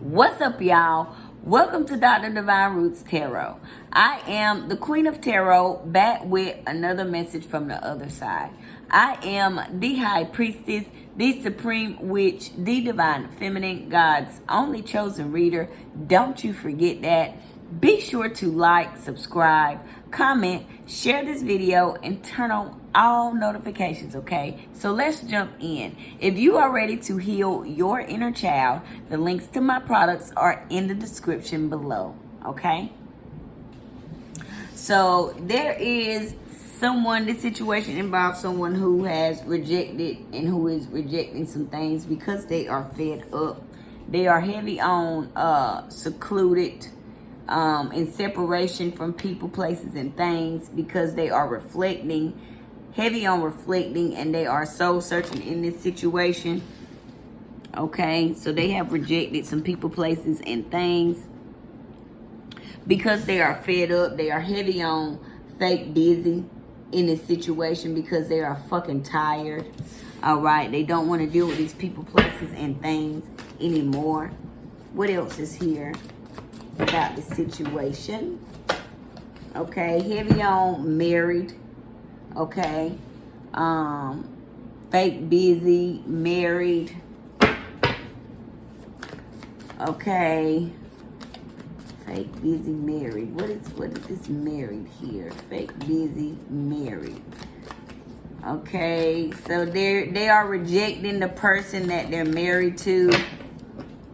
What's up, y'all? Welcome to Dr. Divine Roots Tarot. I am the Queen of Tarot, back with another message from the other side. I am the High Priestess, the Supreme Witch, the Divine Feminine, God's only chosen reader. Don't you forget that. Be sure to like, subscribe, comment, share this video, and turn on all notifications, okay? So let's jump in. If you are ready to heal your inner child, the links to my products are in the description below, okay? So there is someone, this situation involves someone who has rejected and who is rejecting some things because they are fed up. They are heavy on secluded, in separation from people, places, and things because they are reflecting, heavy on reflecting, and they are soul searching in this situation. Okay, so they have rejected some people, places, and things because they are fed up. They are heavy on fake busy in this situation because they are fucking tired. All right, they don't want to deal with these people, places, and things anymore. What else is here about the situation? Okay, heavy on married. Okay, fake busy, married. Okay, fake busy, married. What is this married here? Fake busy, married. Okay, so they are rejecting the person that they're married to.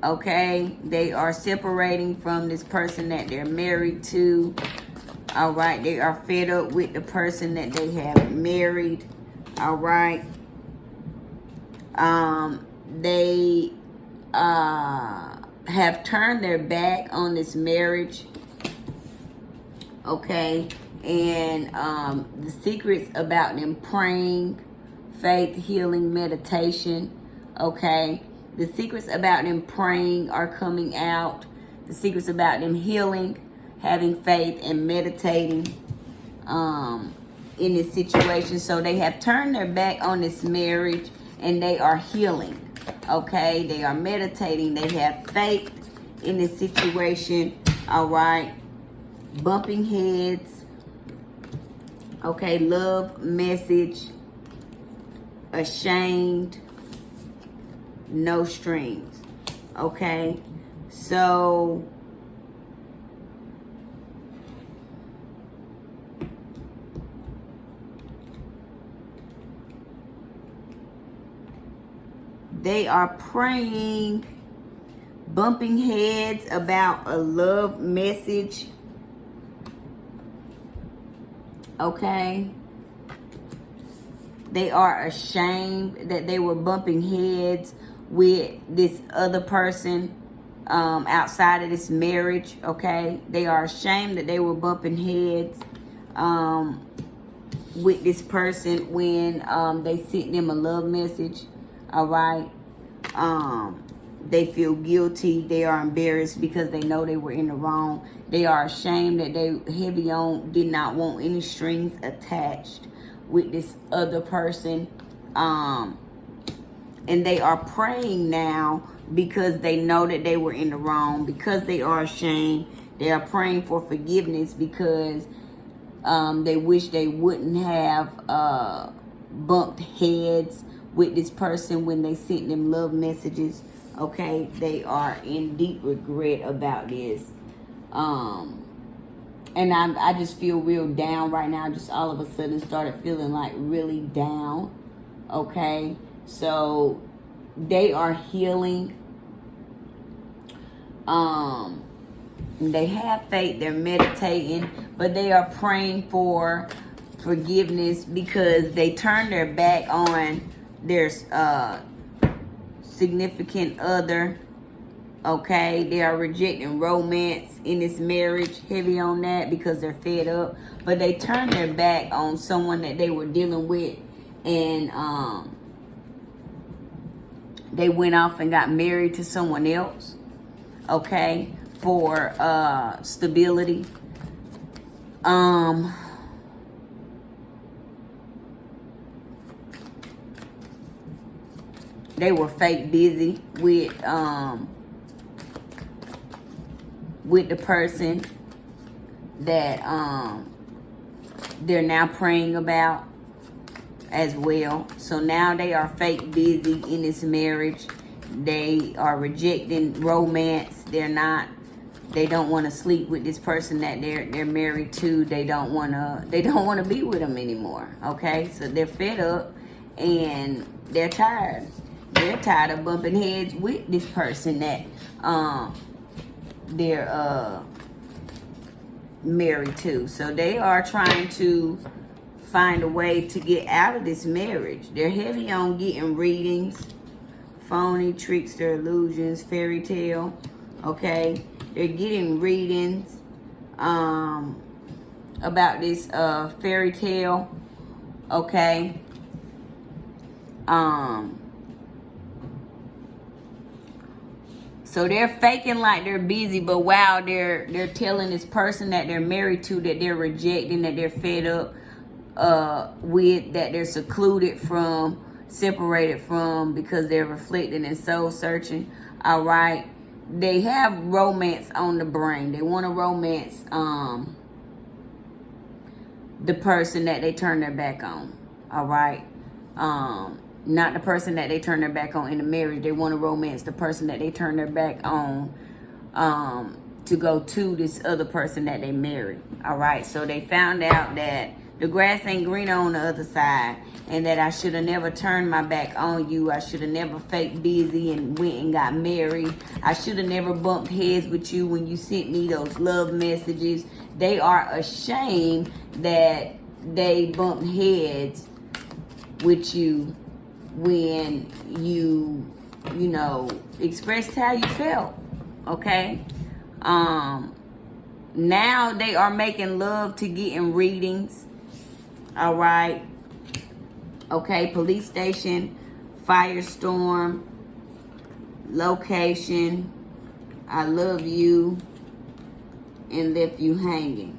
Okay, they are separating from this person that they're married to. All right, they are fed up with the person that they have married. All right, they have turned their back on this marriage. Okay, and the secrets about them praying, faith, healing, meditation. Okay, the secrets about them praying are coming out. The secrets about them healing, having faith, and meditating in this situation. So they have turned their back on this marriage and they are healing. Okay, they are meditating. They have faith in this situation. All right, bumping heads. Okay, love message. Ashamed. No strings. Okay, so they are praying, bumping heads about a love message. Okay, they are ashamed that they were bumping heads with this other person outside of this marriage. Okay, they are ashamed that they were bumping heads with this person when they sent them a love message. All right, they feel guilty. They are embarrassed because they know they were in the wrong. They are ashamed that they heavy on did not want any strings attached with this other person. And they are praying now because they know that they were in the wrong, because they are ashamed. They are praying for forgiveness because they wish they wouldn't have bumped heads with this person when they sent them love messages. Okay, they are in deep regret about this. And I just feel real down right now. Just all of a sudden started feeling like really down. Okay, so they are healing. They have faith. They're meditating, but they are praying for forgiveness because they turned their back on their significant other. Okay, they are rejecting romance in this marriage, heavy on that because they're fed up. But they turned their back on someone that they were dealing with, and they went off and got married to someone else. Okay, for stability. They were fake busy with with the person that they're now praying about as well. So now they are fake busy in this marriage. They are rejecting romance. They don't want to sleep with this person that they're married to. They don't want to be with them anymore. Okay? So they're fed up and they're tired. They're tired of bumping heads with this person that they're married to. So they are trying to find a way to get out of this marriage. They're heavy on getting readings, phony, trickster, illusions, fairy tale. Okay, they're getting readings about this fairy tale. Okay, so they're faking like they're busy, but wow, they're telling this person that they're married to that they're rejecting, that they're fed up with, that they're secluded from, separated from, because they're reflecting and soul searching. All right, they have romance on the brain. They want to romance the person that they turn their back on. All right, not the person that they turn their back on in the marriage. They want to romance the person that they turn their back on to go to this other person that they married. All right, so they found out that the grass ain't greener on the other side, and that I should have never turned my back on you. I should have never faked busy and went and got married. I should have never bumped heads with you when you sent me those love messages. They are ashamed that they bumped heads with you when you expressed how you felt. Okay, now they are making love to getting readings. All right, okay, police station, firestorm, location, I love you, and left you hanging.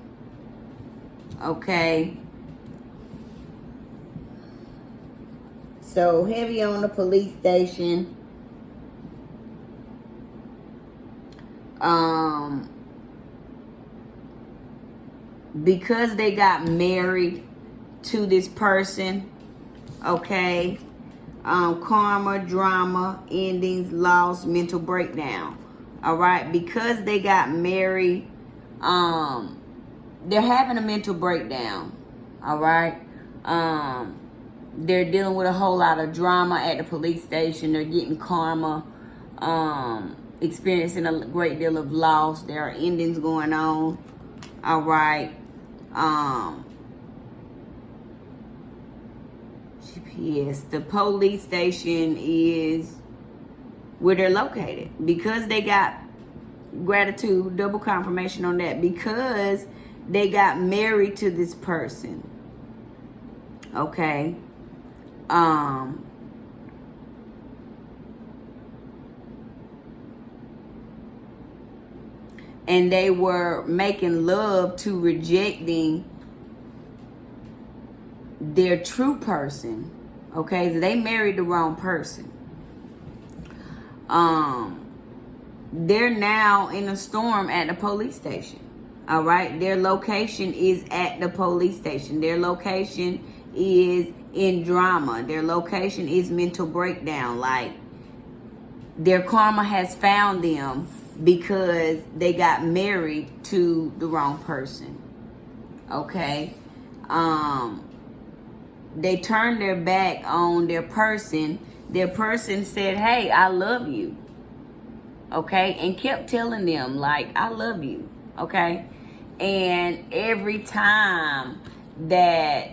Okay, so heavy on the police station. Because they got married to this person. Okay, karma, drama, endings, loss, mental breakdown. All right, because they got married, they're having a mental breakdown. All right, they're dealing with a whole lot of drama at the police station. They're getting karma, experiencing a great deal of loss. There are endings going on. All right, GPS. The police station is where they're located. Because they got gratitude, double confirmation on that. Because they got married to this person. Okay. And they were making love to rejecting their true person. Okay, so they married the wrong person. They're now in a storm at the police station. All right, their location is at the police station. Their location is in drama. Their location is mental breakdown. Like, their karma has found them because they got married to the wrong person. Okay, they turned their back on their person. Their person said, hey, I love you. Okay, and kept telling them, like, I love you. Okay, and every time that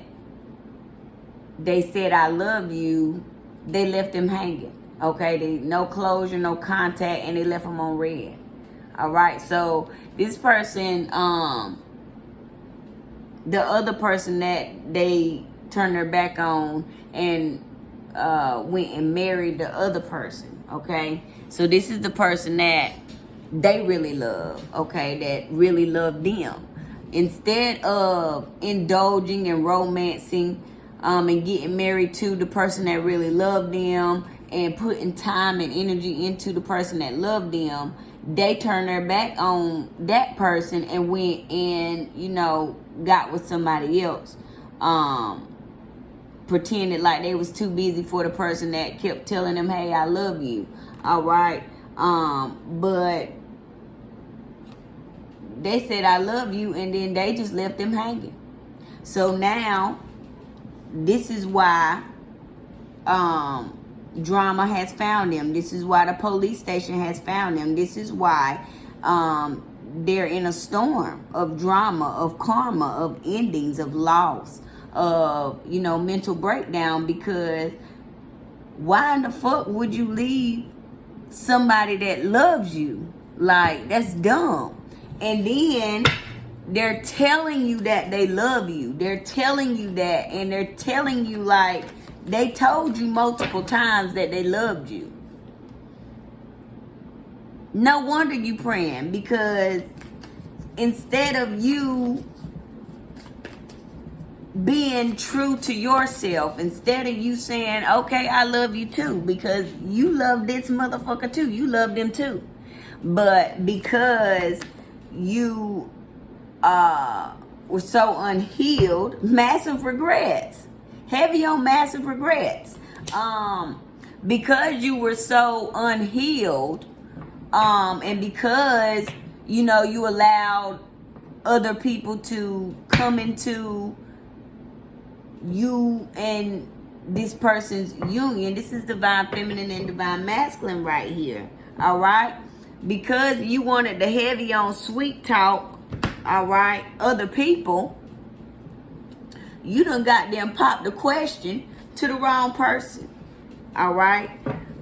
they said I love you, they left them hanging. Okay, no closure, no contact, and they left them on red. All right, so this person, the other person that they turned their back on and went and married the other person. Okay, so this is the person that they really love. Okay, that really love them. Instead of indulging and romancing and getting married to the person that really loved them, and putting time and energy into the person that loved them, they turned their back on that person and went and, you know, got with somebody else. Pretended like they was too busy for the person that kept telling them, hey, I love you. All right. But they said, I love you, and then they just left them hanging. So now, this is why drama has found them. This is why the police station has found them. This is why they're in a storm of drama, of karma, of endings, of loss, of, you know, mental breakdown. Because why in the fuck would you leave somebody that loves you? Like, that's dumb. And then they're telling you that they love you. They're telling you that, and they're telling you like they told you multiple times that they loved you. No wonder you praying, because instead of you being true to yourself, instead of you saying, okay, I love you too, because you love this motherfucker too, you love them too, but because you were so unhealed, massive regrets, heavy on massive regrets, because you were so unhealed, and because, you know, you allowed other people to come into you and this person's union. This is divine feminine and divine masculine right here. All right, because you wanted the heavy on sweet talk, all right, other people, you done got them popped the question to the wrong person. All right.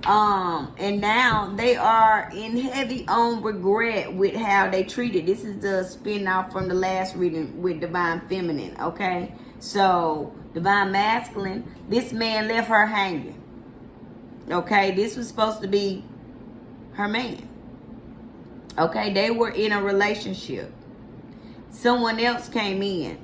And now they are in heavy on regret with how they treated. This is the spin off from the last reading with divine feminine. Okay, so divine masculine, this man left her hanging. Okay, this was supposed to be her man. Okay, they were in a relationship. Someone else came in.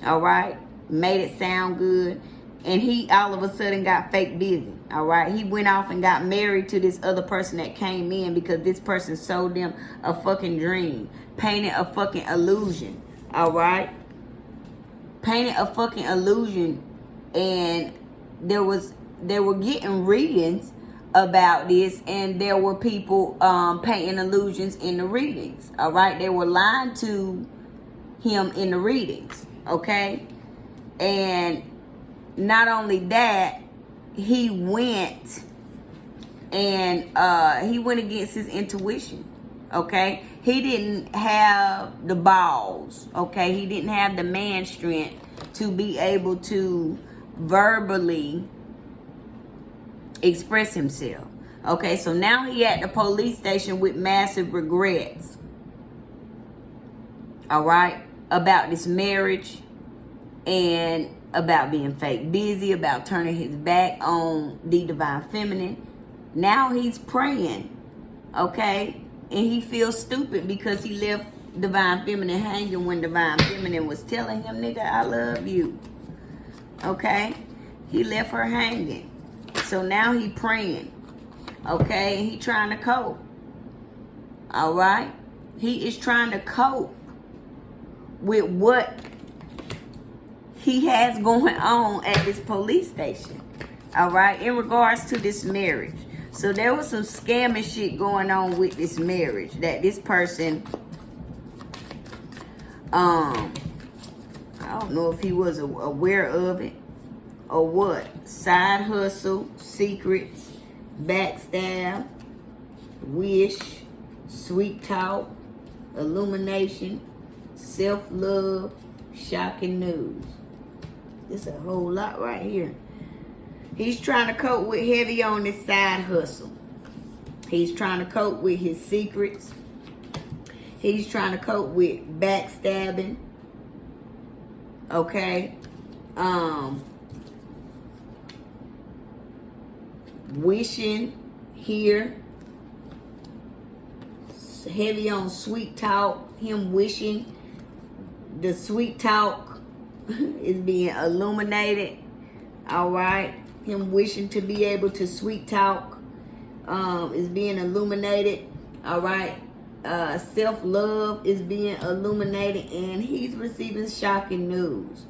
All right, made it sound good, and he all of a sudden got fake busy. All right, he went off and got married to this other person that came in because this person sold them a fucking dream, painted a fucking illusion. All right, painted a fucking illusion, and they were getting readings about this, and there were people painting illusions in the readings. All right, they were lying to him in the readings. Okay, and not only that, he went against his intuition. Okay, he didn't have the balls. Okay, he didn't have the man strength to be able to verbally express himself. Okay, so now he at the police station with massive regrets. All right, about this marriage and about being fake busy, about turning his back on the divine feminine. Now he's praying, okay? And he feels stupid because he left divine feminine hanging when divine feminine was telling him, nigga, I love you. Okay? He left her hanging. So now he praying, okay? And he trying to cope. All right? He is trying to cope with what he has going on at this police station. All right, in regards to this marriage. So there was some scamming shit going on with this marriage that this person, I don't know if he was aware of it or what. Side hustle, secrets, backstab, wish, sweet talk, illumination, self-love, shocking news. It's a whole lot right here. He's trying to cope with heavy on this side hustle. He's trying to cope with his secrets. He's trying to cope with backstabbing. Okay. Wishing here. Heavy on sweet talk. Him wishing. The sweet talk is being illuminated. All right. him wishing to be able to sweet talk is being illuminated. All right. Self-love is being illuminated, and he's receiving shocking news.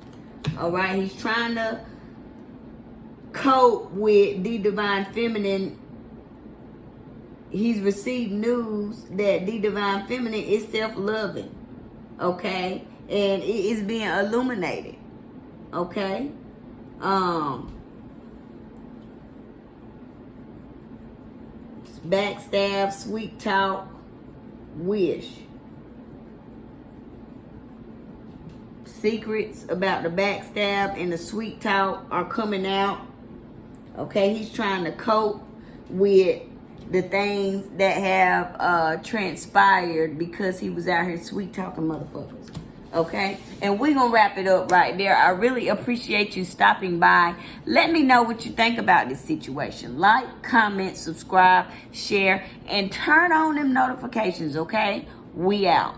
All right. He's trying to cope with the divine feminine. He's received news that the divine feminine is self-loving. Okay. And it is being illuminated. Okay. Backstab, sweet talk, wish. Secrets about the backstab and the sweet talk are coming out. Okay, he's trying to cope with the things that have transpired because he was out here sweet talking motherfuckers. Okay, and we're gonna wrap it up right there. I really appreciate you stopping by. Let me know what you think about this situation. Like, comment, subscribe, share, and turn on them notifications. Okay, we out.